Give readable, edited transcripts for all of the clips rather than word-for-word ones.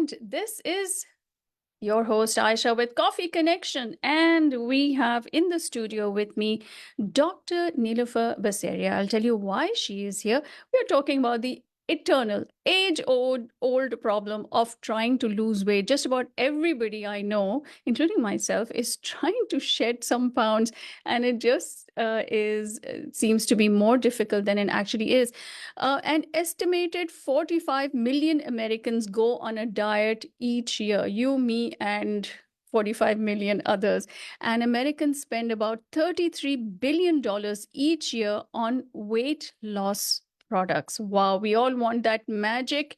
And this is your host, Ayesha, with Coffee Connection. And we have in the studio with me Dr. Neelofer Basaria. I'll tell you why she is here. We're talking about the eternal, age-old problem of trying to lose weight. Just about everybody I know, including myself, is trying to shed some pounds, and it just seems to be more difficult than it actually is. An estimated 45 million Americans go on a diet each year. You, me, and 45 million others. And Americans spend about $33 billion each year on weight loss products. Wow, we all want that magic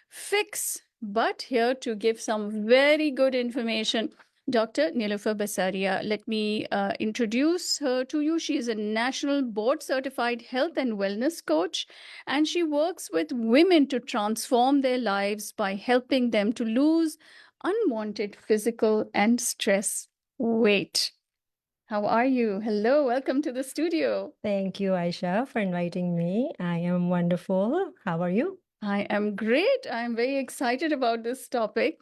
fix. But here to give some very good information, Dr. Neelofer Basaria. Let me introduce her to you. She is a national board certified health and wellness coach, and she works with women to transform their lives by helping them to lose unwanted physical and stress weight. How are you? Hello, welcome to the studio. Thank you, Aisha, for inviting me. I am wonderful. How are you? I am great. I'm very excited about this topic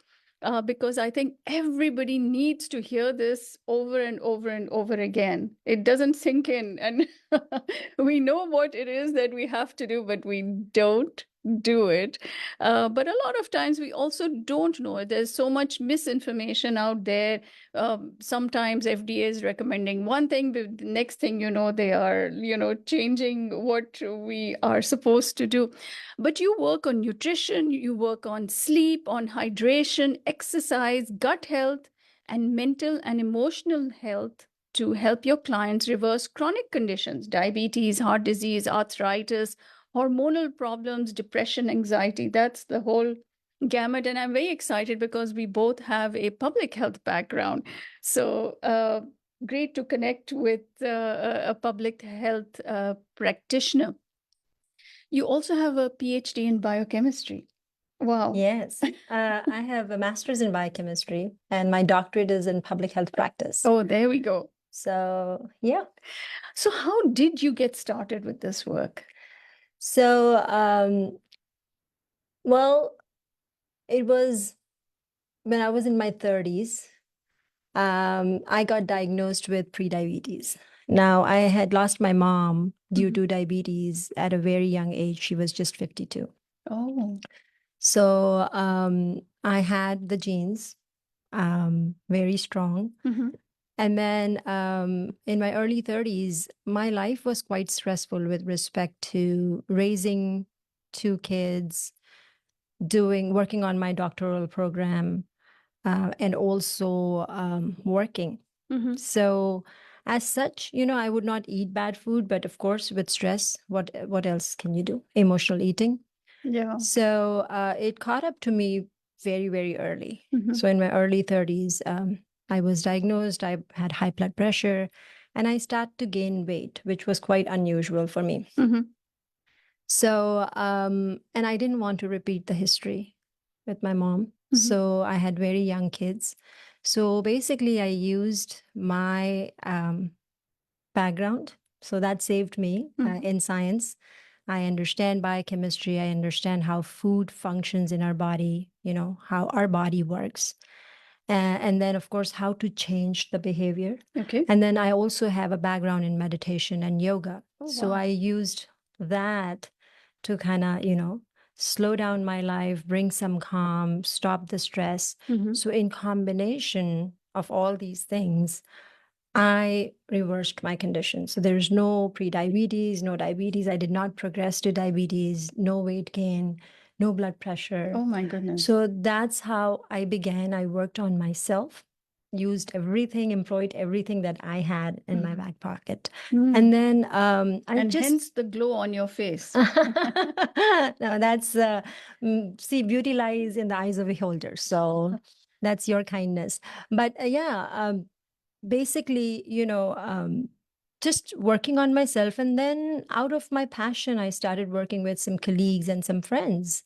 because I think everybody needs to hear this over and over and over again. It doesn't sink in, and we know what it is that we have to do, but we don't do it. But a lot of times we also don't know it. There's so much misinformation out there. Sometimes FDA is recommending one thing, but the next thing you know, they are, changing what we are supposed to do. But you work on nutrition, you work on sleep, on hydration, exercise, gut health, and mental and emotional health to help your clients reverse chronic conditions, diabetes, heart disease, arthritis, hormonal problems, depression, anxiety. That's the whole gamut. And I'm very excited because we both have a public health background. So great to connect with a public health practitioner. You also have a PhD in biochemistry. Wow. Yes, I have a master's in biochemistry, and my doctorate is in public health practice. Oh, there we go. So, yeah. So, how did you get started with this work? So, well, it was when I was in my 30s. I got diagnosed with prediabetes. Now, I had lost my mom due to diabetes at a very young age. She was just 52. Oh. So I had the genes, very strong. And then in my early 30s, my life was quite stressful with respect to raising two kids, working on my doctoral program, and also working. So as such, I would not eat bad food, but of course, with stress, what else can you do? Emotional eating. Yeah. So it caught up to me very, very early. So in my early 30s, I was diagnosed. I had high blood pressure, and I started to gain weight, which was quite unusual for me. So, and I didn't want to repeat the history with my mom. So I had very young kids. So basically, I used my background. So that saved me in science. I understand biochemistry. I understand how food functions in our body, how our body works. And then, of course, how to change the behavior. Okay. And then I also have a background in meditation and yoga. Oh, so wow. I used that to kind of, slow down my life, bring some calm, stop the stress. So in combination of all these things, I reversed my condition. So there's no pre-diabetes, no diabetes. I did not progress to diabetes, no weight gain, no blood pressure. Oh, my goodness. So that's how I began. I worked on myself, used everything, employed everything that I had in my back pocket. And then hence the glow on your face. No, that's see, beauty lies in the eyes of a beholder. So that's your kindness. But basically, just working on myself. And then out of my passion, I started working with some colleagues and some friends.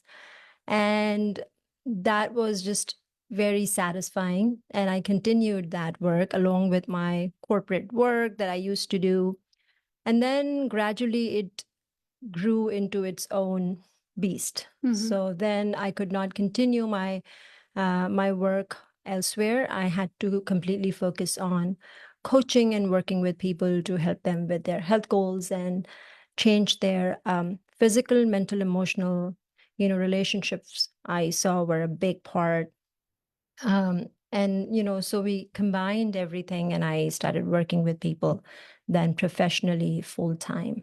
And that was just very satisfying. And I continued that work along with my corporate work that I used to do. And then gradually it grew into its own beast. So then I could not continue my my work elsewhere, I had to completely focus on coaching and working with people to help them with their health goals and change their physical, mental, emotional, relationships. I saw were a big part. And so we combined everything, and I started working with people then professionally full time.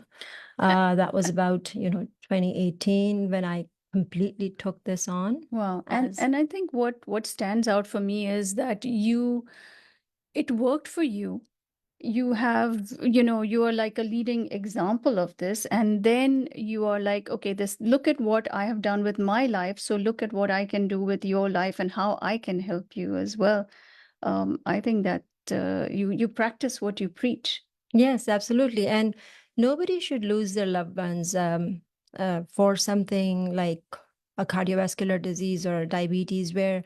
That was about 2018 when I completely took this on. Wow. As And I think what stands out for me is that it worked for you. You have, you are like a leading example of this. And then you are like, okay, look at what I have done with my life. So look at what I can do with your life and how I can help you as well. I think that you practice what you preach. Yes, absolutely. And nobody should lose their loved ones for something like a cardiovascular disease or diabetes, where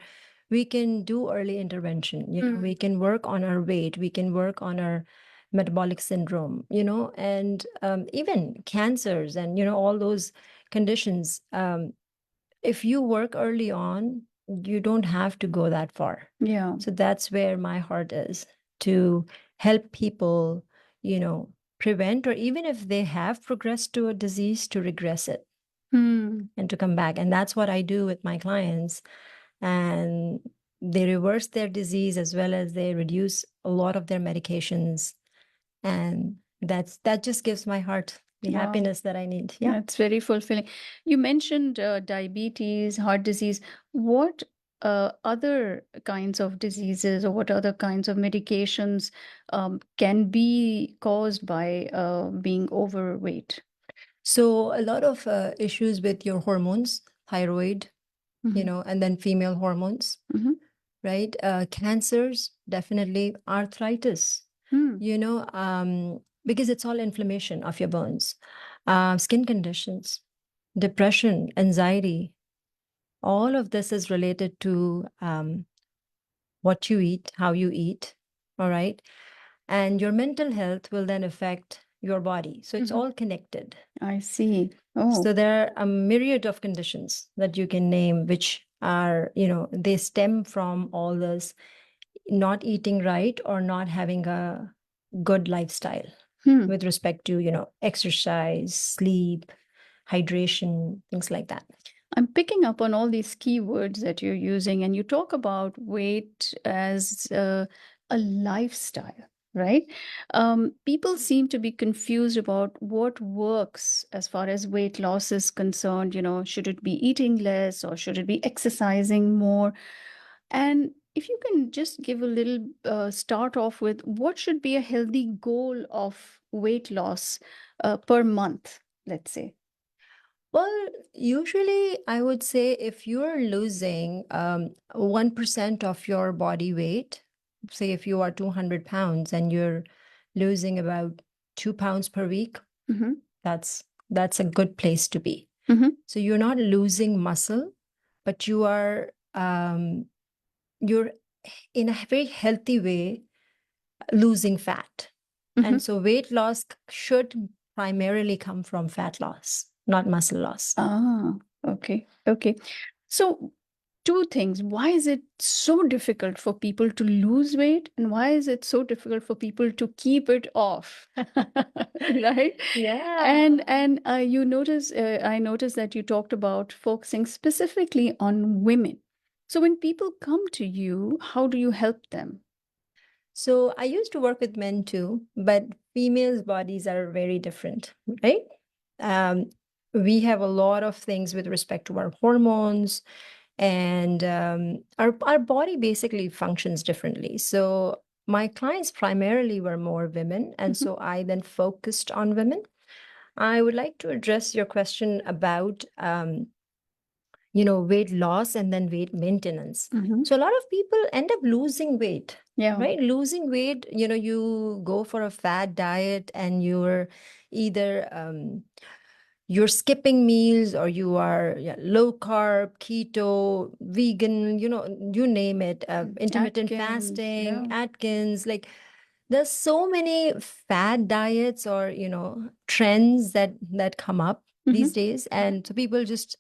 we can do early intervention. We can work on our weight, we can work on our metabolic syndrome, and even cancers and, all those conditions. If you work early on, you don't have to go that far. Yeah. So that's where my heart is, to help people, prevent, or even if they have progressed to a disease, to regress it and to come back. And that's what I do with my clients. And they reverse their disease as well as they reduce a lot of their medications. And that just gives my heart the Wow. happiness that I need. Yeah. It's very fulfilling. You mentioned diabetes, heart disease. What other kinds of diseases or what other kinds of medications can be caused by being overweight? So a lot of issues with your hormones, thyroid, and then female hormones, right? Cancers, definitely arthritis, because it's all inflammation of your bones, skin conditions, depression, anxiety. All of this is related to what you eat, how you eat, all right? And your mental health will then affect your body. So it's all connected. I see. Oh. So there are a myriad of conditions that you can name, which are, they stem from all this not eating right or not having a good lifestyle with respect to, exercise, sleep, hydration, things like that. I'm picking up on all these keywords that you're using, and you talk about weight as a lifestyle, right? People seem to be confused about what works as far as weight loss is concerned. Should it be eating less or should it be exercising more? And if you can just give a little start off with what should be a healthy goal of weight loss per month, let's say. Well, usually I would say if you're losing 1% of your body weight, say if you are 200 pounds and you're losing about 2 pounds per week, that's a good place to be. So you're not losing muscle, but you're in a very healthy way losing fat. And so weight loss should primarily come from fat loss, not muscle loss. Ah, okay. Okay. So, two things. Why is it so difficult for people to lose weight, and why is it so difficult for people to keep it off? Right? Yeah. And I noticed that you talked about focusing specifically on women. So when people come to you, how do you help them? So I used to work with men too, but females' bodies are very different, right? Um, we have a lot of things with respect to our hormones, and our body basically functions differently. So my clients primarily were more women, and so I then focused on women. I would like to address your question about weight loss and then weight maintenance. So a lot of people end up losing weight. Yeah. Right? Losing weight, you go for a fad diet and you're either you're skipping meals or you are low carb, keto, vegan, you name it, intermittent fasting, Atkins, like there's so many fad diets or, trends that come up these days. And so people just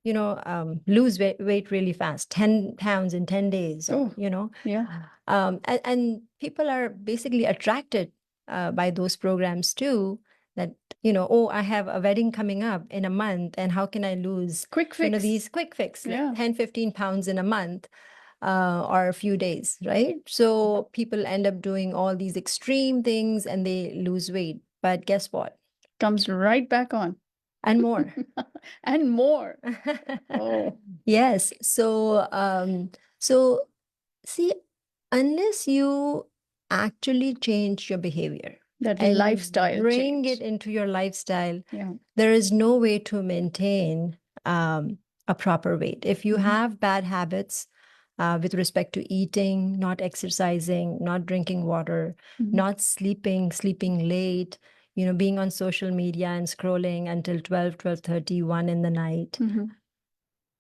lose weight really fast, 10 pounds in 10 days, Oh, yeah. and people are basically attracted by those programs too, that, oh, I have a wedding coming up in a month, and how can I lose, Quick fix. these quick fix, like Yeah. 10, 15 pounds in a month, or a few days, right? So people end up doing all these extreme things and they lose weight. But guess what? Comes right back on. And more. And more. Oh. Yes. So see, unless you actually change your behavior, That and lifestyle bring change. it into your lifestyle, Yeah. there is no way to maintain a proper weight. If you Mhm. have bad habits with respect to eating, not exercising, not drinking water, Mhm. not sleeping late, being on social media and scrolling until 12:30, 1 in the night, Mhm.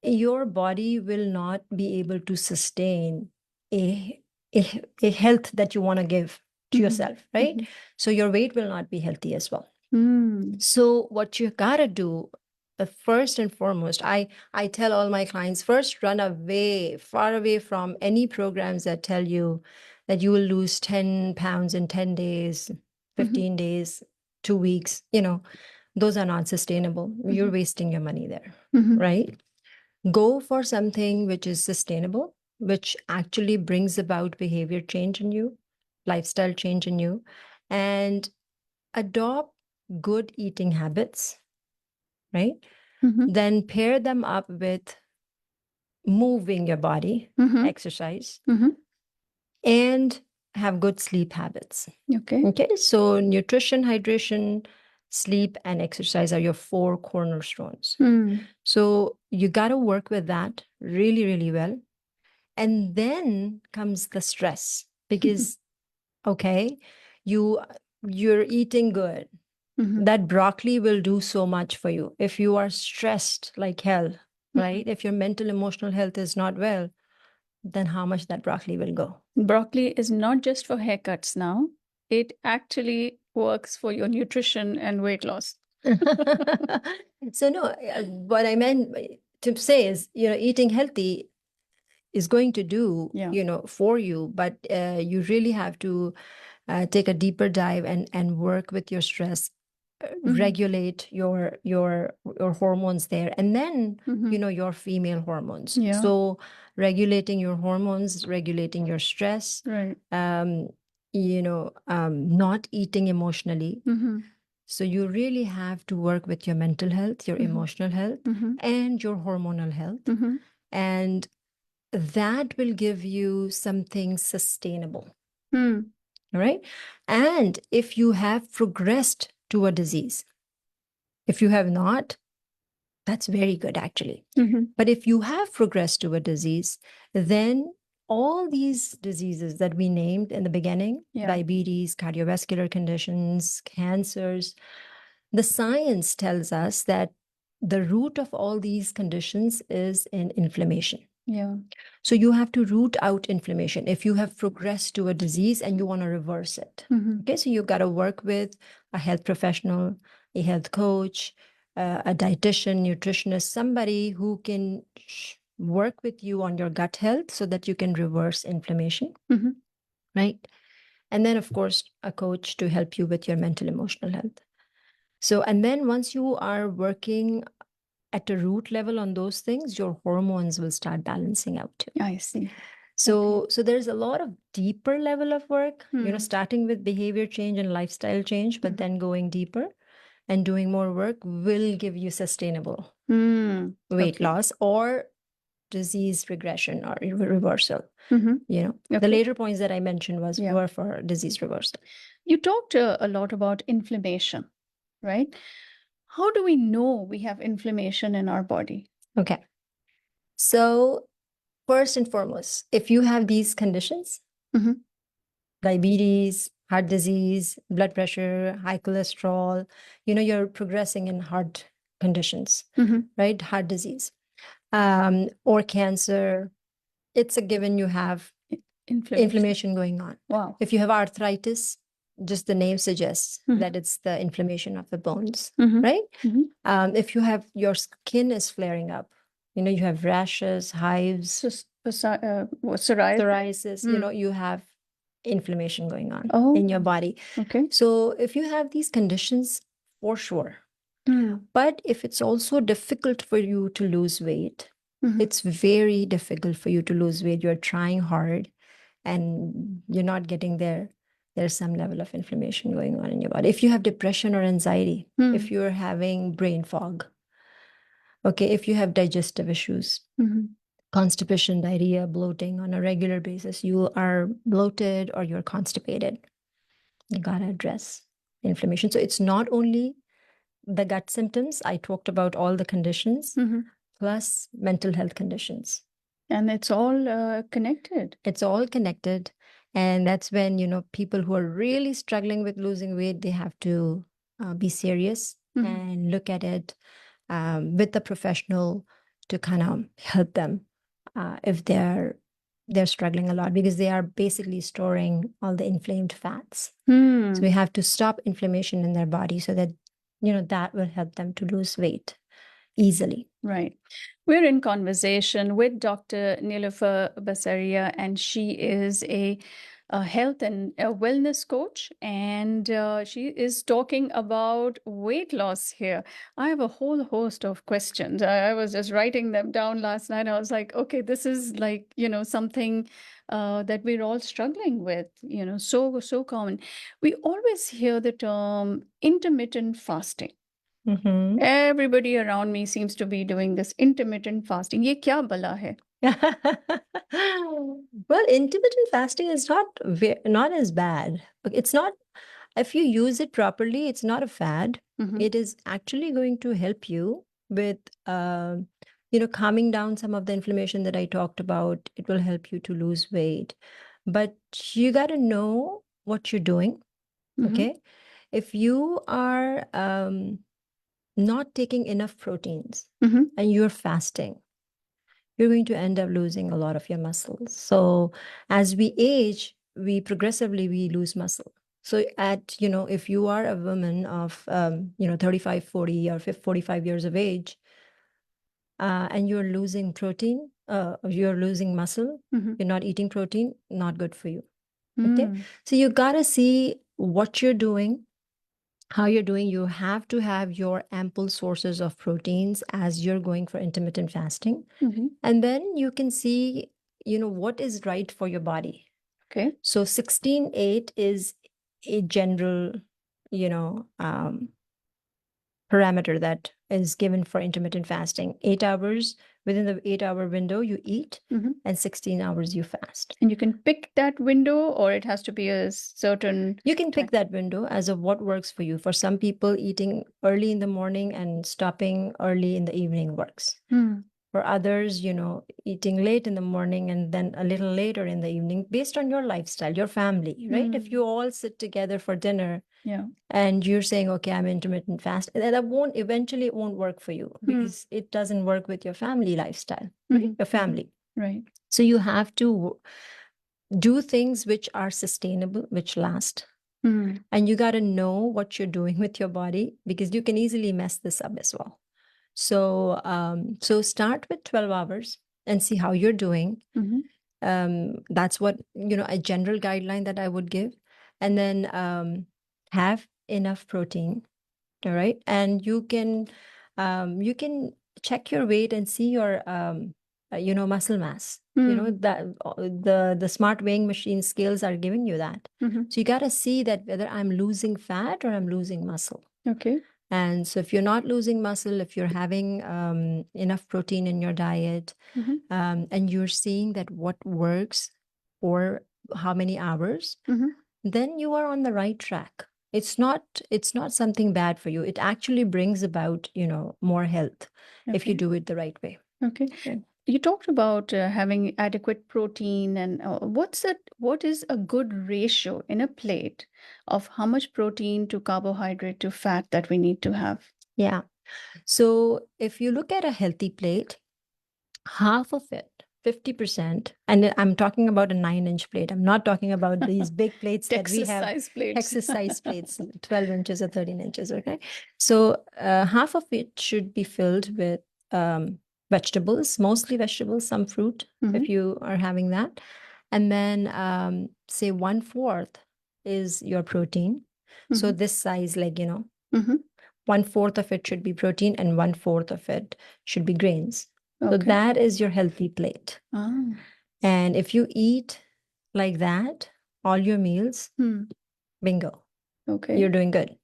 your body will not be able to sustain a a health that you want to give to Mhm. yourself, right? Mhm. So your weight will not be healthy as well. Mm. So what you gotta do, first and foremost, I tell all my clients, first run away, far away from any programs that tell you that you will lose 10 pounds in 10 days, 15 days, 2 weeks. Those are not sustainable. You're wasting your money there, Mhm. right? Go for something which is sustainable, which actually brings about behavior change in you, lifestyle change in you, and adopt good eating habits, right? Mhm. Then pair them up with moving your body, Mhm. exercise, Mhm. and have good sleep habits. Okay. Okay, so nutrition, hydration, sleep, and exercise are your 4 cornerstones. Mm. So you got to work with that really, really well. And then comes the stress, because, okay, you're eating good. Mhm. That broccoli will do so much for you. If you are stressed like hell, right? If your mental, emotional health is not well, then how much that broccoli will go. Broccoli is not just for haircuts now. It actually works for your nutrition and weight loss. So no, what I meant to say is, eating healthy is going to do, Yeah. for you, but you really have to take a deeper dive and work with your stress, regulate your hormones there, and then your female hormones. Yeah. So regulating your hormones, regulating your stress, Right. not eating emotionally. Mhm. So you really have to work with your mental health, your emotional health, and your hormonal health. Mhm. And that will give you something sustainable. Mm. All right. And if you have progressed to a disease, if you have not, that's very good, actually. Mhm. But if you have progressed to a disease, then all these diseases that we named in the beginning, Yeah. diabetes, cardiovascular conditions, cancers, the science tells us that the root of all these conditions is in inflammation. Yeah. So you have to root out inflammation if you have progressed to a disease and you want to reverse it. Mhm. Okay, so you got to work with a health professional, a health coach, a dietitian, nutritionist, somebody who can work with you on your gut health so that you can reverse inflammation, Mhm. right? And then, of course, a coach to help you with your mental, emotional health. So, and then once you are working at a root level on those things, your hormones will start balancing out too. I see. So there's a lot of deeper level of work, Hmm. starting with behavior change and lifestyle change, but then going deeper and doing more work will give you sustainable weight loss or disease regression or reversal. Mhm. The Okay. later points that I mentioned Yeah. were for disease reversal. You talked a lot about inflammation, right? How do we know we have inflammation in our body? Okay. So first and foremost, if you have these conditions, Mhm. diabetes, heart disease, blood pressure, high cholesterol, you're progressing in heart conditions, Mhm. right? Heart disease, or cancer, it's a given you have inflammation going on. Wow. If you have arthritis, just the name suggests Mhm. that it's the inflammation of the bones, Mhm. right? Mhm. If you have your skin is flaring up, You have rashes, hives, psoriasis, you have inflammation going on in your body. Okay. So if you have these conditions, for sure. But if it's also difficult for you to lose weight, it's very difficult for you to lose weight. You're trying hard and you're not getting there. There's some level of inflammation going on in your body. If you have depression or anxiety, if you're having brain fog, okay, if you have digestive issues, constipation, diarrhea, bloating on a regular basis, you are bloated or you're constipated, you got to address inflammation. So it's not only the gut symptoms. I talked about all the conditions, plus mental health conditions. And it's all connected. It's all connected. And that's when, people who are really struggling with losing weight, they have to be serious and look at it with a professional to kind of help them if they're struggling a lot, because they are basically storing all the inflamed fats. So we have to stop inflammation in their body so that that will help them to lose weight easily. Right. We're in conversation with Dr. Neelofer Basaria, and she is a health and a wellness coach, and she is talking about weight loss here. I have a whole host of questions. I was just writing them down last night. I was like, okay, this is like, something that we're all struggling with, so common. We always hear the term intermittent fasting. Everybody around me seems to be doing this intermittent fasting. ये क्या बला है? Well, intermittent fasting is not as bad. It's not, if you use it properly, it's not a fad. It is actually going to help you with, calming down some of the inflammation that I talked about. It will help you to lose weight. But you got to know what you're doing. Okay. If you are not taking enough proteins and you're fasting, you're going to end up losing a lot of your muscles. So as we age, we progressively lose muscle. So if you are a woman of 35, 40 or 45 years of age, and you're losing protein, you're losing muscle, you're not eating protein, not good for you. Okay. So you gotta see what you're doing, how you're doing. You have to have your ample sources of proteins as you're going for intermittent fasting. And then you can see, what is right for your body. Okay. So 16-8 is a general, parameter that is given for intermittent fasting. 8 hours, within the 8-hour window, you eat, and 16 hours you fast. And you can pick that window, or it has to be a certain... You can pick that window as of what works for you. For some people, eating early in the morning and stopping early in the evening works. For others, eating late in the morning and then a little later in the evening, based on your lifestyle, your family, right? If you all sit together for dinner, and you're saying, okay, I'm intermittent fast, that eventually it won't work for you, because it doesn't work with your family lifestyle, right? Your family. Right. So you have to do things which are sustainable, which last. And you got to know what you're doing with your body, because you can easily mess this up as well. So, so start with 12 hours and see how you're doing. That's what, a general guideline that I would give. And then have enough protein, all right? And you can check your weight and see your, muscle mass. That the smart weighing machine scales are giving you that. So you got to see that whether I'm losing fat or I'm losing muscle. Okay. And so if you're not losing muscle, if you're having enough protein in your diet, and you're seeing that what works for how many hours, then you are on the right track. It's not something bad for you. It actually brings about, more health if you do it the right way. Okay. You talked about having adequate protein, and what is a good ratio in a plate of how much protein to carbohydrate to fat that we need to have? Yeah. So if you look at a healthy plate, half of it, 50%, and I'm talking about a 9-inch plate. I'm not talking about these big plates that we have. Texas-size plates. Texas-size plates, 12 inches or 13 inches, okay? So half of it should be filled with vegetables, mostly vegetables, some fruit, if you are having that. And then say 1/4 is your protein. So this size, like, 1/4 of it should be protein and 1/4 of it should be grains. So Okay. that is your healthy plate. Ah. And if you eat like that, all your meals, bingo, Okay. you're doing good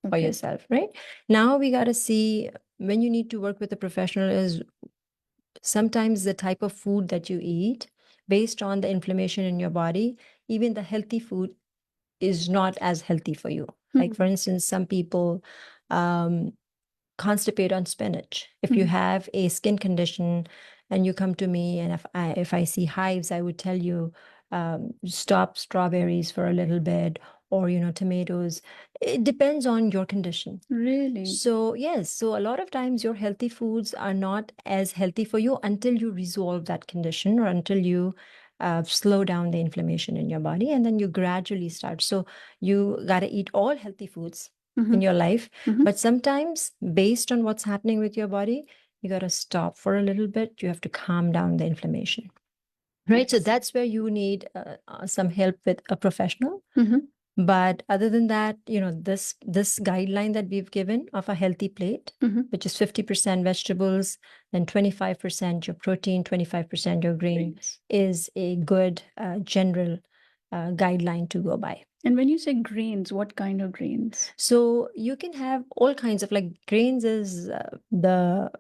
for Okay. yourself, right? Now we got to see, when you need to work with a professional, is sometimes the type of food that you eat based on the inflammation in your body. Even the healthy food is not as healthy for you. Like, for instance, some people constipate on spinach. If you have a skin condition and you come to me, and if I see hives, I would tell you, stop strawberries for a little bit, or tomatoes. It depends on your condition. Really? So yes, so a lot of times your healthy foods are not as healthy for you until you resolve that condition, or until you slow down the inflammation in your body, and then you gradually start. So you got to eat all healthy foods in your life, but sometimes based on what's happening with your body, you got to stop for a little bit. You have to calm down the inflammation, right? So that's where you need some help with a professional. But other than that, this guideline that we've given of a healthy plate, which is 50% vegetables, then 25% your protein, 25% your grain, is a good general guideline to go by. And when you say grains, what kind of grains? So you can have all kinds of, like, grains is the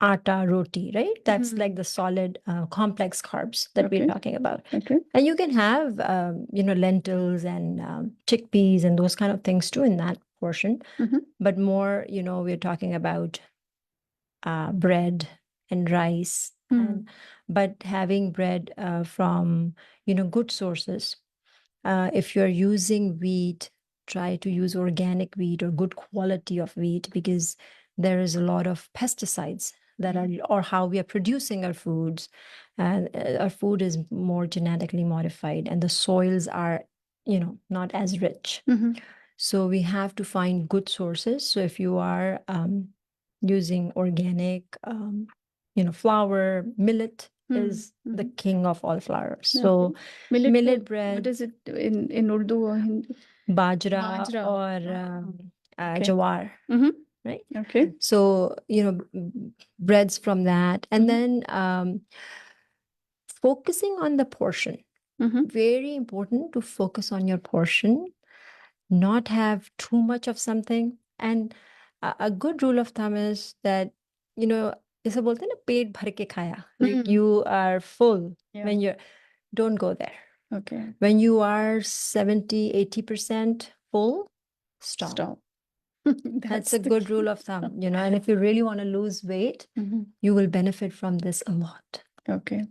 atta, roti, right? That's like the solid, complex carbs that we're talking about. Okay. And you can have, lentils and chickpeas and those kind of things too in that portion. But more, we're talking about bread and rice. But having bread from, good sources. If you're using wheat, try to use organic wheat or good quality of wheat, because there is a lot of pesticides that are, or how we are producing our foods. And our food is more genetically modified, and the soils are, not as rich. So we have to find good sources. So if you are using organic, flour, millet is the king of all flours. So millet bread. What is it in Urdu or Hindi? Bajra or jawar, right? Okay. So, breads from that. And then focusing on the portion. Very important to focus on your portion, not have too much of something. And a good rule of thumb is that, जैसे बोलते हैं ना, पेट भर के खाया. Like, you are full when you're, don't go there. Okay. When you are 70, 80% full, stop. That's a good rule of thumb, and if you really want to lose weight, you will benefit from this a lot. Okay.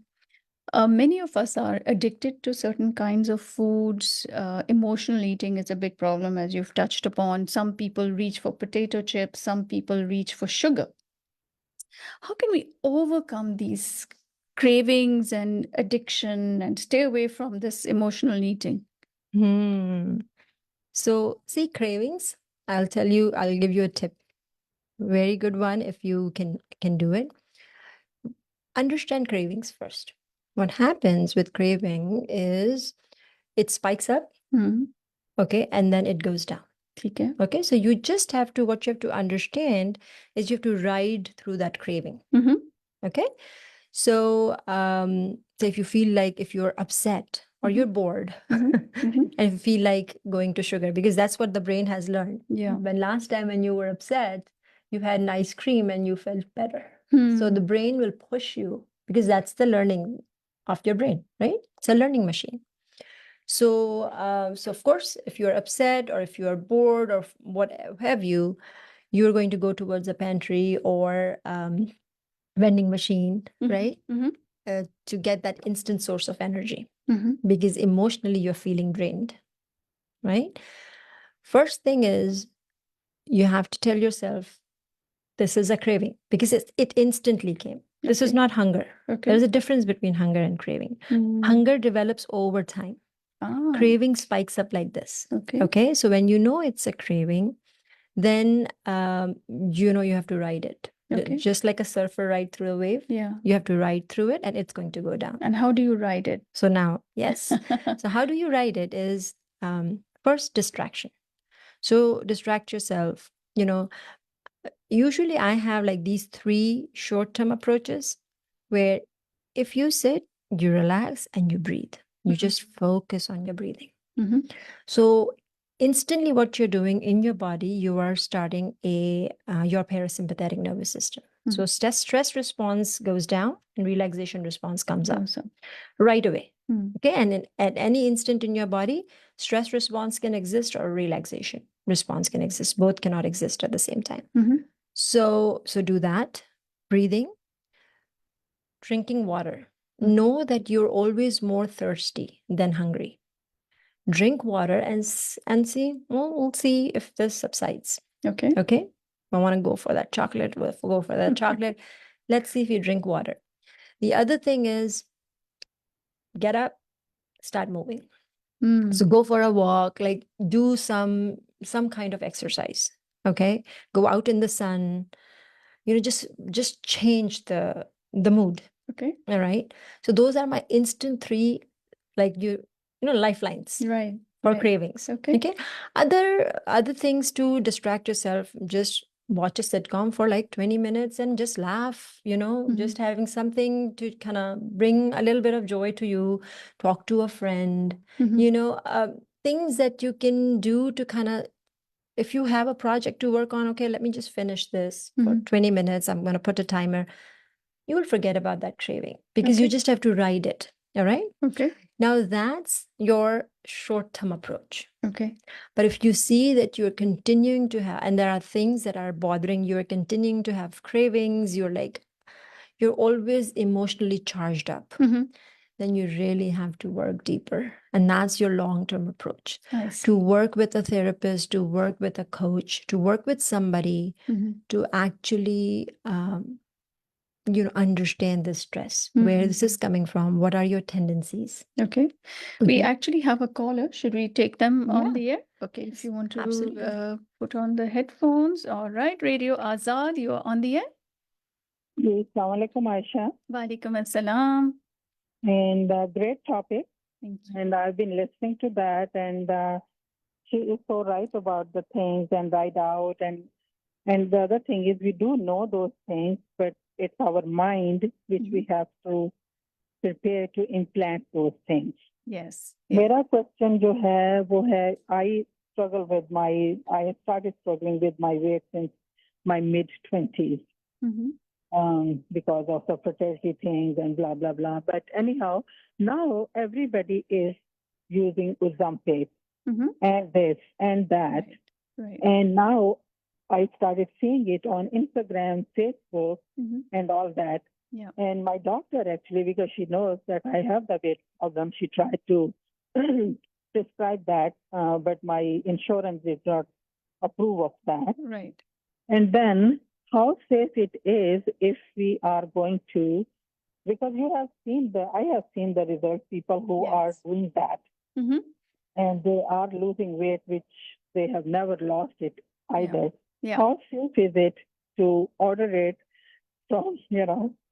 Many of us are addicted to certain kinds of foods. Emotional eating is a big problem, as you've touched upon. Some people reach for potato chips, some people reach for sugar. How can we overcome these cravings and addiction and stay away from this emotional eating? So, see, cravings, I'll give you a tip. Very good one if you can do it. Understand cravings first. What happens with craving is it spikes up, okay, and then it goes down. Okay, so what you have to understand is you have to ride through that craving. Okay, so so if you feel like, if you're upset or you're bored, and if you feel like going to sugar, because that's what the brain has learned. Yeah. When last time when you were upset, you had an ice cream and you felt better. So the brain will push you, because that's the learning of your brain, right? It's a learning machine. So, so of course, if you're upset or if you're bored or what have you, you're going to go towards a pantry or vending machine, right? To get that instant source of energy, because emotionally you're feeling drained, right? First thing is, you have to tell yourself, this is a craving, because it instantly came. This is not hunger. There's a difference between hunger and craving. Hunger develops over time. Craving spikes up like this. Okay. So when you know it's a craving, then you have to ride it. Okay. Just like a surfer ride through a wave. Yeah. You have to ride through it and it's going to go down. And how do you ride it? So now, yes. So how do you ride it is first distraction. So distract yourself. Usually I have like these 3 short-term approaches where if you sit, you relax and you breathe. You just focus on your breathing. So instantly what you're doing in your body, you are starting your parasympathetic nervous system. So stress response goes down and relaxation response comes up right away. Okay. And at any instant in your body, stress response can exist or relaxation response can exist. Both cannot exist at the same time. So do that. Breathing, drinking water. Know that you're always more thirsty than hungry. Drink water and see, we'll see if this subsides. Okay. Okay. I want to go for that chocolate. We'll go for that chocolate. Let's see if you drink water. The other thing is get up, start moving. So go for a walk, like do some kind of exercise. Okay. Go out in the sun, just change the mood. Okay. All right. So those are my instant 3, like lifelines. Right. For right. cravings. Okay. Other things to distract yourself. Just watch a sitcom for like 20 minutes and just laugh, just having something to kind of bring a little bit of joy to you. Talk to a friend, things that you can do to kind of, if you have a project to work on, okay, let me just finish this for 20 minutes. I'm going to put a timer. You will forget about that craving because you just have to ride it. All right. Okay. Now that's your short-term approach. Okay. But if you see that you're continuing to have, and there are things that are bothering you, you're continuing to have cravings, you're always emotionally charged up, then you really have to work deeper. And that's your long-term approach. To work with a therapist, to work with a coach, to work with somebody, to actually understand the stress, where this is coming from, what are your tendencies. Okay. We actually have a caller. Should we take them on the air? Okay. If you want to Absolutely. put on the headphones. All right. Radio Azad, you are on the air. Assalamu alaikum, Ayesha. Walaikum assalam. And great topic. Thank you. And I've been listening to that, and she is so right about the things and write out. And the other thing is, we do know those things, but it's our mind which we have to prepare to implant those things. Yes. मेरा question जो है वो है, I started struggling with my weight since my mid-20s. Because of the fertility things and blah, blah, blah. But anyhow, now everybody is using Ozempic and this and that. Right. And now I started seeing it on Instagram, Facebook, and all that. Yeah. And my doctor actually, because she knows that I have the weight problem, she tried to prescribe that, but my insurance did not approve of that. Right. And then how safe it is if we are going to, because I have seen the results, people who are doing that, and they are losing weight, which they have never lost it either. Yeah. How safe is it to order it from, you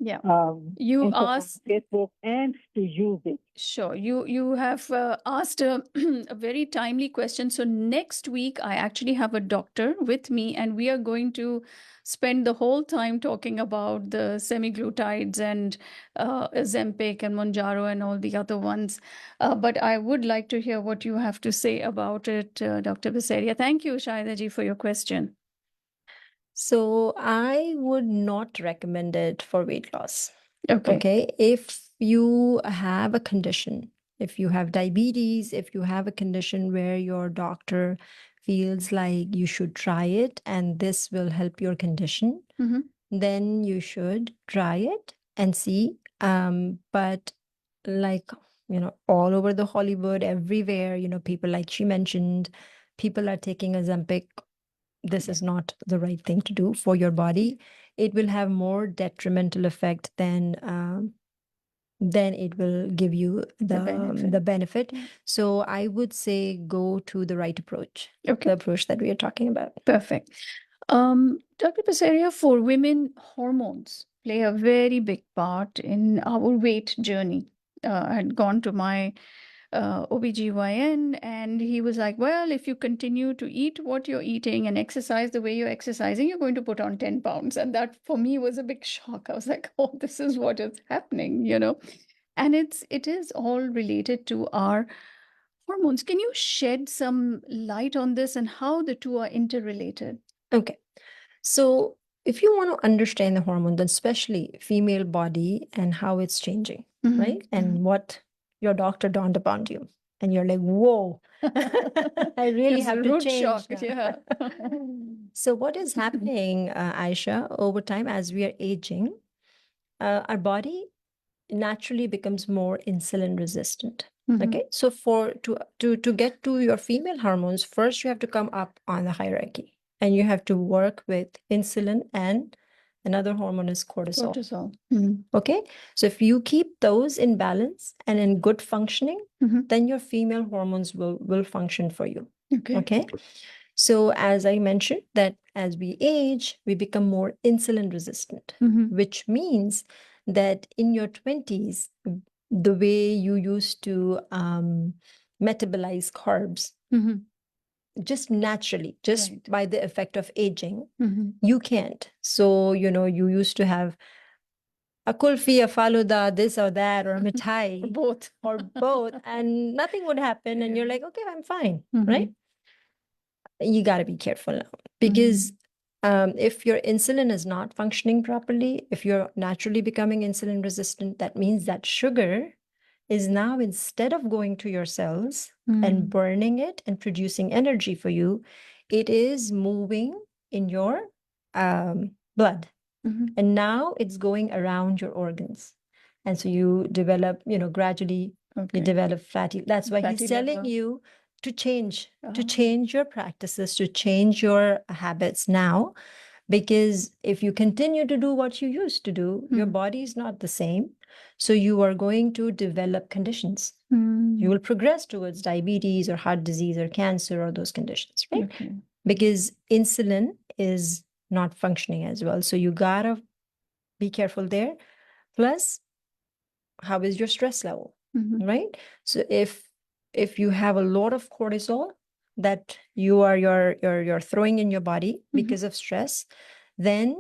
Instagram, asked Facebook, and to use it? Sure. You have asked a, a very timely question. So next week, I actually have a doctor with me, and we are going to spend the whole time talking about the semaglutides and Ozempic and Mounjaro and all the other ones. But I would like to hear what you have to say about it, Dr. Basaria. Thank you, Shahida ji, for your question. So I would not recommend it for weight loss. Okay. If you have a condition, if you have diabetes, if you have a condition where your doctor feels like you should try it and this will help your condition, then you should try it and see. But like, all over the Hollywood, everywhere, people like she mentioned, people are taking Ozempic. This is not the right thing to do for your body. It will have more detrimental effect than it will give you the benefit. So I would say go to the right approach, the approach that we are talking about. Perfect. Dr. Basaria, for women, hormones play a very big part in our weight journey. I had gone to my OBGYN, and he was like, well, if you continue to eat what you're eating and exercise the way you're exercising, you're going to put on 10 pounds. And that for me was a big shock. I was like, oh, this is what is happening, you know. And it is all related to our hormones. Can you shed some light on this and how the two are interrelated? Okay. So if you want to understand the hormones, especially female body and how it's changing, right? And what your doctor dawned upon you. And you're like, whoa, I really It's have a to root change shock, now. yeah. So what is happening, Ayesha, over time as we are aging, our body naturally becomes more insulin resistant. Okay, so to get to your female hormones, first you have to come up on the hierarchy, and you have to work with insulin, and another hormone is cortisol. Okay, so if you keep those in balance and in good functioning, then your female hormones will function for you. Okay. So as I mentioned, that as we age, we become more insulin resistant, which means that in your 20s, the way you used to metabolize carbs, just naturally, just Right. by the effect of aging, you can't. So, you used to have a kulfi, a faluda, this or that, or a mithai, Both. or both, and nothing would happen. And you're like, okay, I'm fine, right? You got to be careful now, because if your insulin is not functioning properly, if you're naturally becoming insulin resistant, that means that sugar is now, instead of going to your cells and burning it and producing energy for you, it is moving in your blood. And now it's going around your organs. And so you develop, gradually you develop fatty. That's why Fatty he's telling liver. you to change your practices, to change your habits now. Because if you continue to do what you used to do, your body is not the same. So you are going to develop conditions. You will progress towards diabetes or heart disease or cancer or those conditions, right? Okay. Because insulin is not functioning as well. So you gotta be careful there. Plus, how is your stress level, right? So if you have a lot of cortisol that you're throwing in your body because of stress, then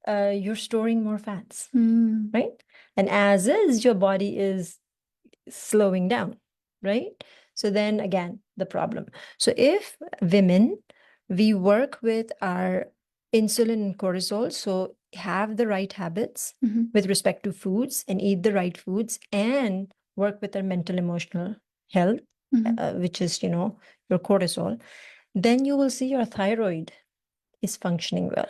you're storing more fats, right? And as is, your body is slowing down, right? So then again, the problem. So if women, we work with our insulin and cortisol, so have the right habits with respect to foods and eat the right foods and work with our mental emotional health, which is, your cortisol, then you will see your thyroid is functioning well.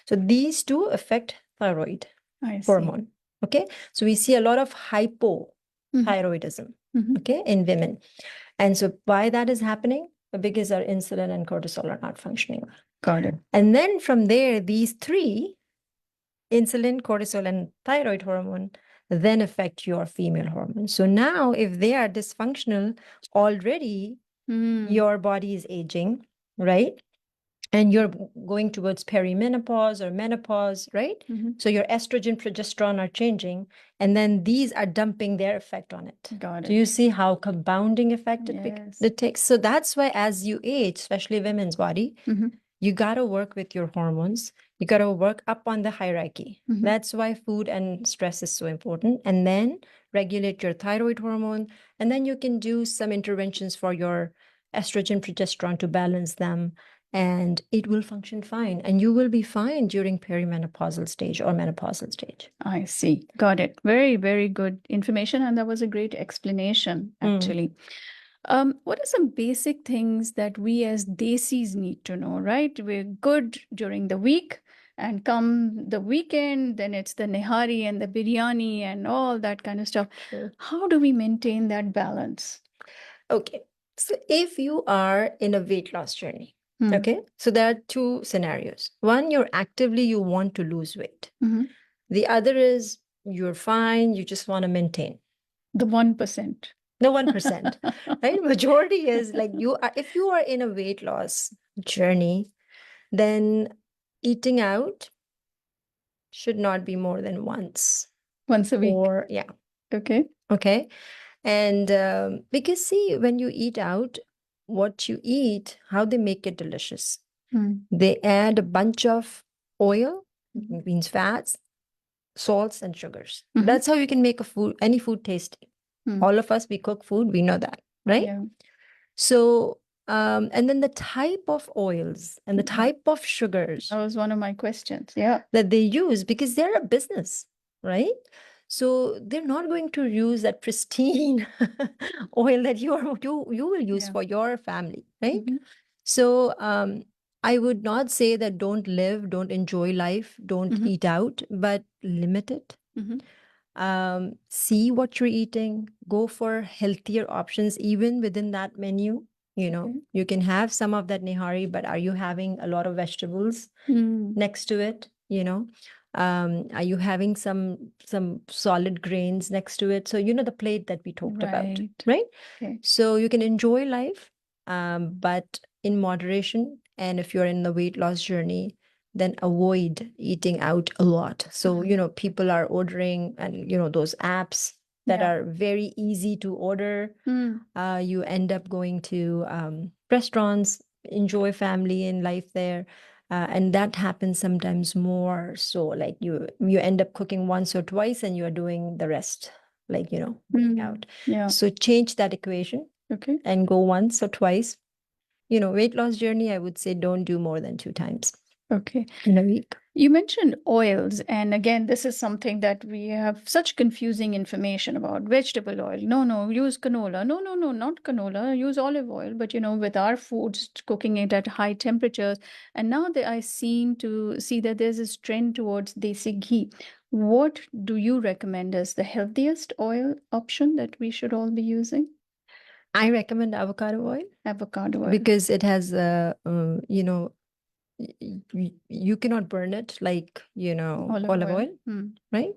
So these two affect thyroid hormone. Okay. So we see a lot of hypothyroidism, okay, in women. And so why that is happening? Because our insulin and cortisol are not functioning well. Got it. And then from there, these three, insulin, cortisol, and thyroid hormone, then affect your female hormone. So now if they are dysfunctional already, your body is aging, right? And you're going towards perimenopause or menopause, right? So your estrogen, progesterone are changing, and then these are dumping their effect on it. Got it. Do you see how compounding effect Yes. it takes? So that's why as you age, especially women's body, you got to work with your hormones. You got to work up on the hierarchy. That's why food and stress is so important. And then regulate your thyroid hormone. And then you can do some interventions for your estrogen, progesterone to balance them. And it will function fine. And you will be fine during perimenopausal stage or menopausal stage. I see. Got it. Very, very good information. And that was a great explanation, actually. What are some basic things that we as desis need to know, right? We're good during the week, and come the weekend, then it's the nihari and the biryani and all that kind of stuff. Sure. How do we maintain that balance? Okay. So if you are in a weight loss journey, okay, so there are two scenarios. One, you want to lose weight. The other is you're fine, you just want to maintain. The 1%. The 1%, right? Majority is like if you are in a weight loss journey, then eating out should not be more than once. Once a week. Or, yeah. Okay. Okay. And because see, when you eat out, what you eat, how they make it delicious. They add a bunch of oil, means fats, salts, and sugars. That's how you can make any food tasty. All of us, we cook food, we know that, right? Yeah. So, and then the type of oils and the type of sugars That was one of my questions. Yeah. that they use, because they're a business, right? So they're not going to use that pristine oil that you will use for your family, right? So I would not say that don't enjoy life, don't eat out, but limit it. See what you're eating, go for healthier options even within that menu. You can have some of that nihari, but are you having a lot of vegetables next to it? Are you having some solid grains next to it? So the plate that we talked about, right? Okay. So you can enjoy life, but in moderation. And if you're in the weight loss journey, then avoid eating out a lot. So people are ordering, and those apps that are very easy to order. You end up going to restaurants, enjoy family and life there. And that happens sometimes more. So like you end up cooking once or twice and you're doing the rest, like, going out. Yeah. So change that equation. Okay. And go once or twice. Weight loss journey, I would say don't do more than 2 times. Okay. In a week. You mentioned oils, and again, this is something that we have such confusing information about. Vegetable oil. No, use canola. No, not canola. Use olive oil. But with our foods, cooking it at high temperatures, and now I seem to see that there's this trend towards desi ghee. What do you recommend as the healthiest oil option that we should all be using? I recommend avocado oil. Avocado oil. Because it has you cannot burn it like olive oil. Right?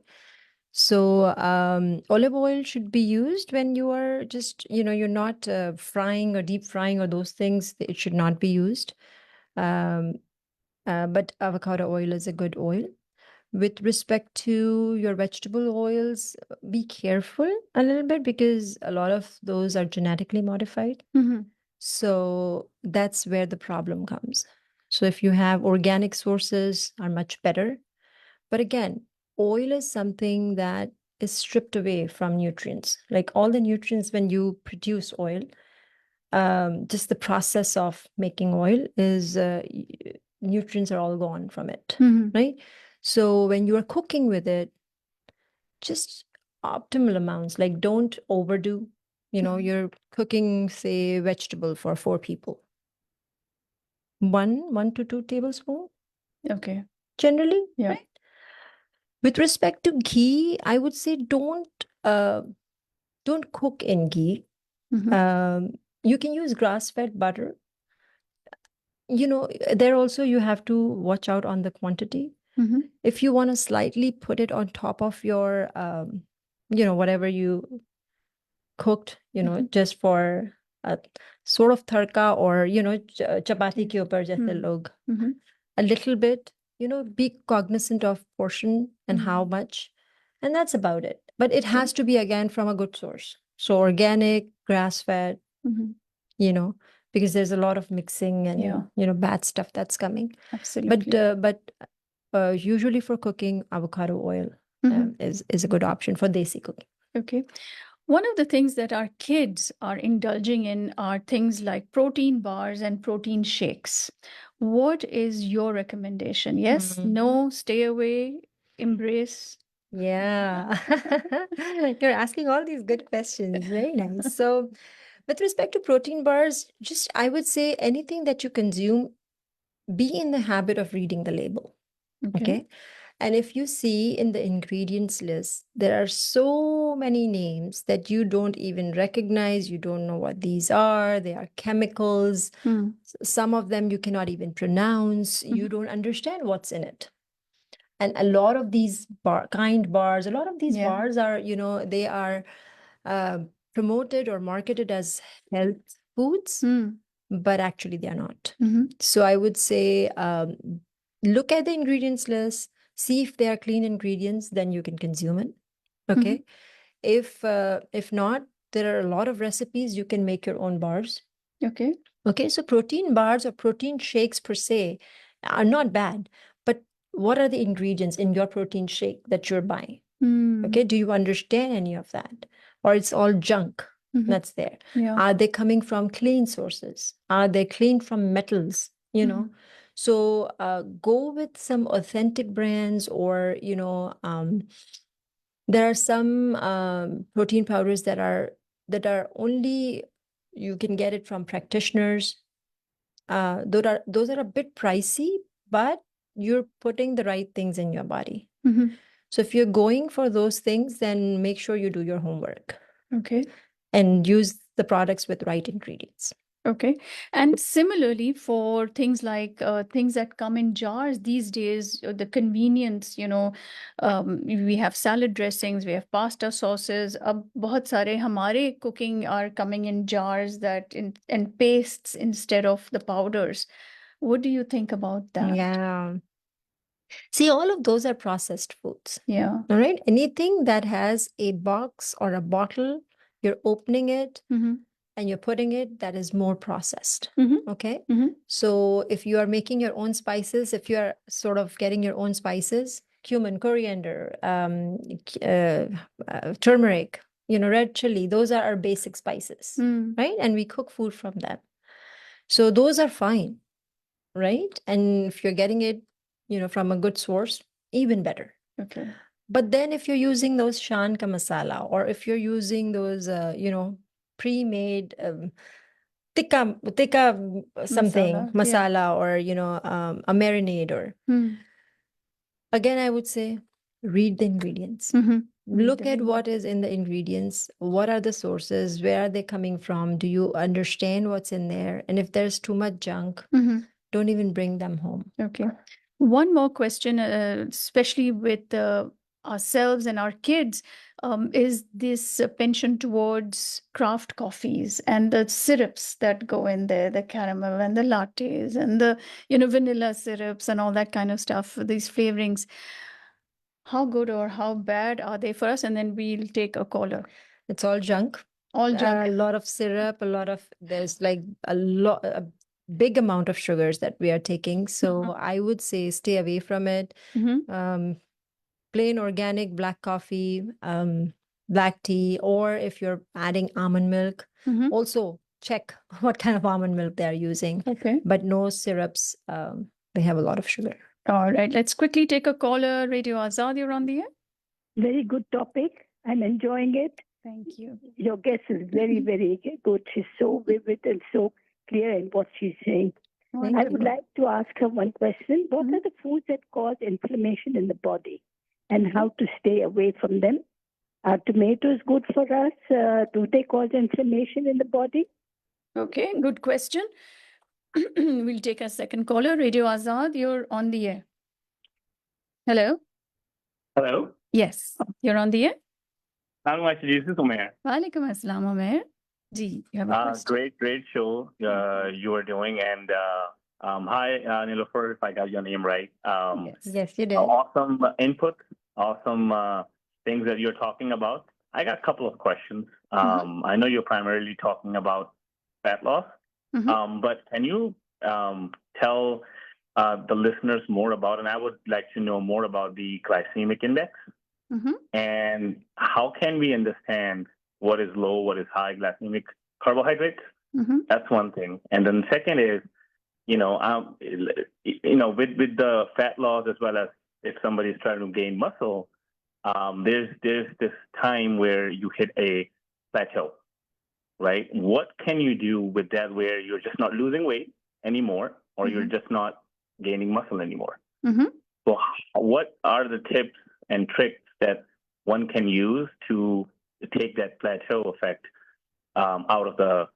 So olive oil should be used when you are just you're not frying or deep frying or those things. It should not be used. But avocado oil is a good oil. With respect to your vegetable oils, be careful a little bit, because a lot of those are genetically modified. So that's where the problem comes. So if you have organic sources, are much better. But again, oil is something that is stripped away from nutrients. Like all the nutrients when you produce oil, just the process of making oil is nutrients are all gone from it, right? So when you are cooking with it, just optimal amounts, like don't overdo. You're cooking, say, vegetable for 4 people. 1 to 2 tablespoons. Okay. Generally, Yeah. right? With respect to ghee, I would say don't cook in ghee. You can use grass-fed butter. There also you have to watch out on the quantity. If you want to slightly put it on top of your, whatever you cooked, just for a sort of tadka, or, chapati ke upar jaise log, a little bit, be cognizant of portion and how much, and that's about it. But it has to be, again, from a good source. So organic, grass-fed, because there's a lot of mixing and, bad stuff that's coming. Absolutely. But usually for cooking, avocado oil is a good option for desi cooking. Okay. One of the things that our kids are indulging in are things like protein bars and protein shakes. What is your recommendation? Yes, no, stay away, embrace? Yeah. You're asking all these good questions. Very nice. So, with respect to protein bars, just I would say anything that you consume, be in the habit of reading the label. Okay. And if you see in the ingredients list, there are so many names that you don't even recognize. You don't know what these are. They are chemicals. Some of them you cannot even pronounce. You don't understand what's in it. And a lot of these bars are, they are promoted or marketed as health foods, but actually they are not. So I would say look at the ingredients list, see if they are clean ingredients, then you can consume it. Okay. If not, there are a lot of recipes. You can make your own bars. Okay. Okay, so protein bars or protein shakes per se are not bad, but what are the ingredients in your protein shake that you're buying? Okay, do you understand any of that? Or it's all junk that's there? Yeah. Are they coming from clean sources? Are they clean from metals? So go with some authentic brands, or there are some protein powders that are only you can get it from practitioners. Those are a bit pricey, but you're putting the right things in your body. So if you're going for those things, then make sure you do your homework. Okay. And use the products with right ingredients. Okay. And similarly, for things like things that come in jars these days, the convenience, we have salad dressings, we have pasta sauces. बहुत सारे हमारे cooking are coming in jars and pastes instead of the powders. What do you think about that? Yeah. See, all of those are processed foods. Yeah. All right. Anything that has a box or a bottle, you're opening it and you're putting it, that is more processed. Okay. So if you are making your own spices, if you are sort of getting your own spices, cumin, coriander, turmeric, red chili, those are our basic spices, right? And we cook food from them. So those are fine, right? And if you're getting it, from a good source, even better. Okay. But then if you're using those shan ka masala, or if you're using those, pre-made tikka something masala, or a marinade, or again, I would say read the ingredients. Look at what is in the ingredients. What are the sources? Where are they coming from? Do you understand what's in there? And if there's too much junk, don't even bring them home. Okay. One more question, especially with ourselves and our kids, is this penchant towards craft coffees and the syrups that go in there, the caramel and the lattes and the vanilla syrups and all that kind of stuff, these flavorings. How good or how bad are they for us? And then we'll take a caller. It's all junk. All junk. A lot of syrup, there's like a big amount of sugars that we are taking. So I would say stay away from it. Plain organic black coffee, black tea, or if you're adding almond milk, also check what kind of almond milk they're using. Okay. But no syrups. They have a lot of sugar. All right. Let's quickly take a caller. Radio Azad, you're on the air. Very good topic. I'm enjoying it. Thank you. Your guest is very, very good. She's so vivid and so clear in what she's saying. Wonderful. I would like to ask her one question. What are the foods that cause inflammation in the body, and how to stay away from them? Are tomatoes good for us? Do they cause inflammation in the body? Okay, good question. We'll take a second caller. Radio Azad, you're on the air. Hello? Hello? Yes, you're on the air. This is Umair. Walaikum assalam, Umair. Ji, you have a question. Great show you are doing. And hi, Neelofer, if I got your name right. Yes, you did. Awesome input, awesome things that you're talking about. I got a couple of questions. I know you're primarily talking about fat loss, but can you tell the listeners more about, and I would like to know more about the glycemic index, and how can we understand what is low, what is high glycemic carbohydrates? That's one thing. And then second is, with the fat loss, as well as if somebody is trying to gain muscle, there's this time where you hit a plateau, right? What can you do with that where you're just not losing weight anymore, or you're just not gaining muscle anymore? So what are the tips and tricks that one can use to take that plateau effect out of the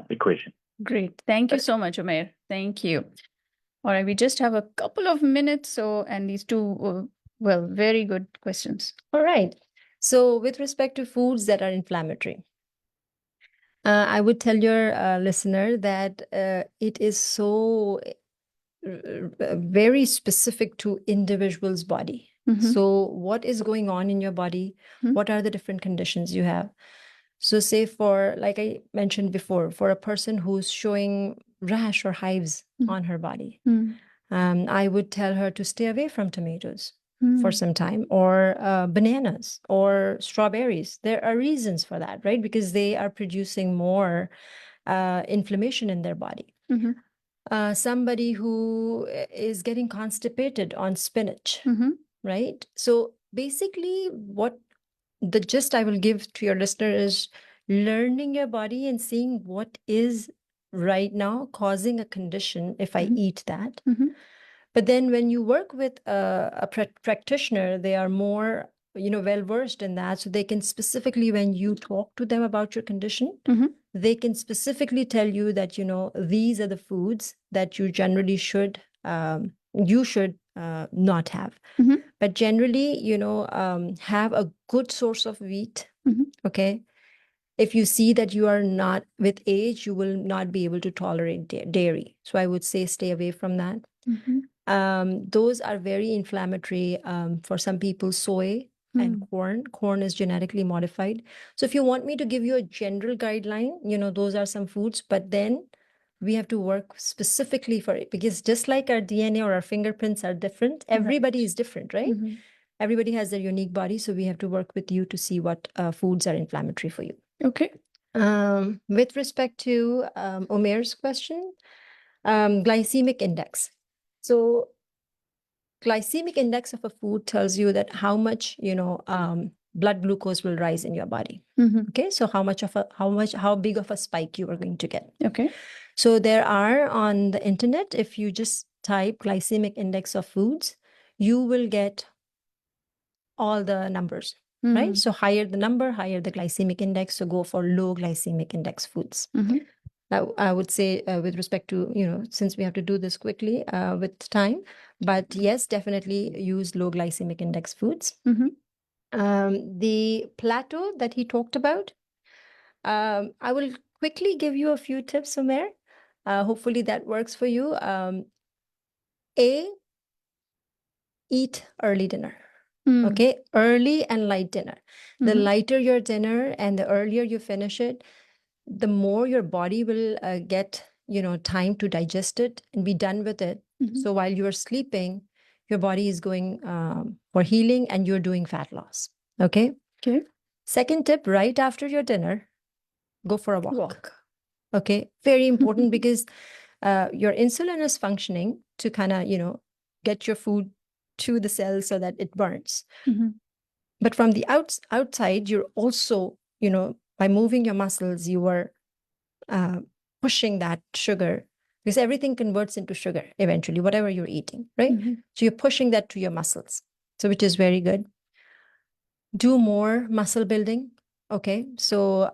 equation? Great. Thank you so much, Umair. Thank you. All right, we just have a couple of minutes, and these two, very good questions. All right. So with respect to foods that are inflammatory, I would tell your listener that it is so very specific to individual's body. So what is going on in your body? What are the different conditions you have? So say for, like I mentioned before, for a person who's showing rash or hives on her body, I would tell her to stay away from tomatoes for some time, or bananas or strawberries. There are reasons for that, right? Because they are producing more inflammation in their body. Somebody who is getting constipated on spinach, right? So basically, what the gist I will give to your listener is learning your body and seeing what is right now causing a condition if I eat that. But then when you work with a practitioner, they are more, well versed in that. So they can specifically, when you talk to them about your condition, they can specifically tell you that, these are the foods that you generally should, not have. But generally, have a good source of wheat. Okay. If you see that you are not, with age, you will not be able to tolerate dairy. So I would say stay away from that. Those are very inflammatory. For some people, soy and corn. Corn is genetically modified. So if you want me to give you a general guideline, those are some foods, but then we have to work specifically for it, because just like our DNA or our fingerprints are different, everybody is different, right? Everybody has their unique body. So we have to work with you to see what foods are inflammatory for you. Okay. With respect to Omer's question, glycemic index. So glycemic index of a food tells you that how much, blood glucose will rise in your body. Okay. So how big of a spike you are going to get. Okay. So there are on the internet, if you just type glycemic index of foods, you will get all the numbers, right? So higher the number, higher the glycemic index. So go for low glycemic index foods. I would say with respect to, since we have to do this quickly with time, but yes, definitely use low glycemic index foods. The plateau that he talked about, I will quickly give you a few tips, Umair. Hopefully that works for you. Eat early dinner. Okay, early and light dinner. The lighter your dinner and the earlier you finish it, the more your body will get, time to digest it and be done with it. So while you're sleeping, your body is going for healing and you're doing fat loss. Okay. Okay. Second tip, right after your dinner, go for a walk. Okay. Very important because your insulin is functioning to kind of, get your food to the cells so that it burns. But from the outside, you're also, by moving your muscles, you are pushing that sugar, because everything converts into sugar eventually, whatever you're eating, right? So you're pushing that to your muscles, so which is very good. Do more muscle building. Okay, so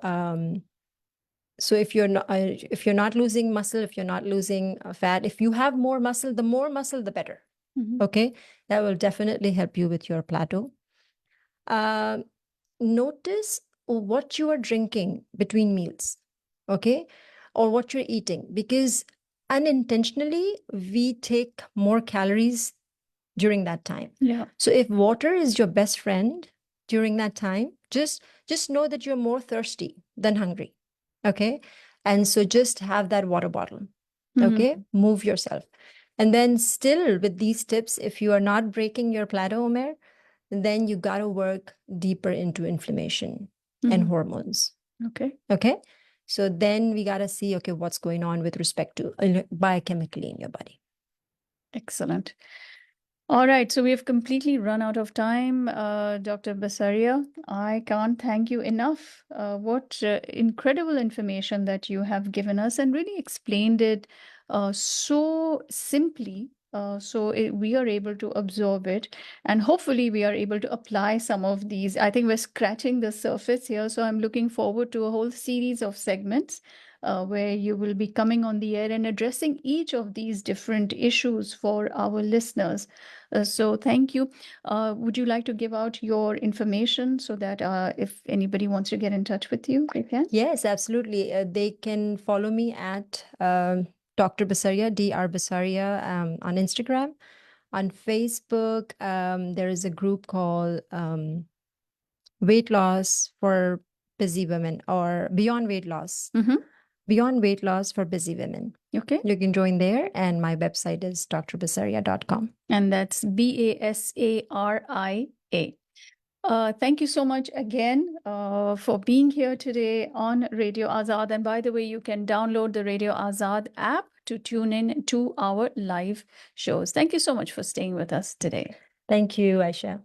so if you're not losing muscle, if you're not losing fat, if you have more muscle, the more muscle, the better. Okay, that will definitely help you with your plateau. Notice what you are drinking between meals, okay, or what you're eating, because unintentionally we take more calories during that time. Yeah. So if water is your best friend during that time, just know that you're more thirsty than hungry. Okay. And so just have that water bottle. Okay. Move yourself. And then still with these tips, if you are not breaking your plateau, Omer, then you got to work deeper into inflammation and hormones. Okay. Okay. So then we got to see, okay, what's going on with respect to biochemically in your body. Excellent. All right, so we have completely run out of time, Dr. Basaria. I can't thank you enough. What incredible information that you have given us and really explained it so simply. We are able to absorb it, and hopefully we are able to apply some of these. I think we're scratching the surface here, so I'm looking forward to a whole series of segments where you will be coming on the air and addressing each of these different issues for our listeners. So thank you. Would you like to give out your information so that if anybody wants to get in touch with you, they can? Yes, absolutely. They can follow me at Dr. Basaria, Dr. Basaria, on Instagram. On Facebook, there is a group called Weight Loss for Busy Women, or Beyond Weight Loss. Beyond Weight Loss for Busy Women. Okay. You can join there, and my website is drbasaria.com. And that's Basaria. Thank you so much again for being here today on Radio Azad. And by the way, you can download the Radio Azad app to tune in to our live shows. Thank you so much for staying with us today. Thank you, Ayesha.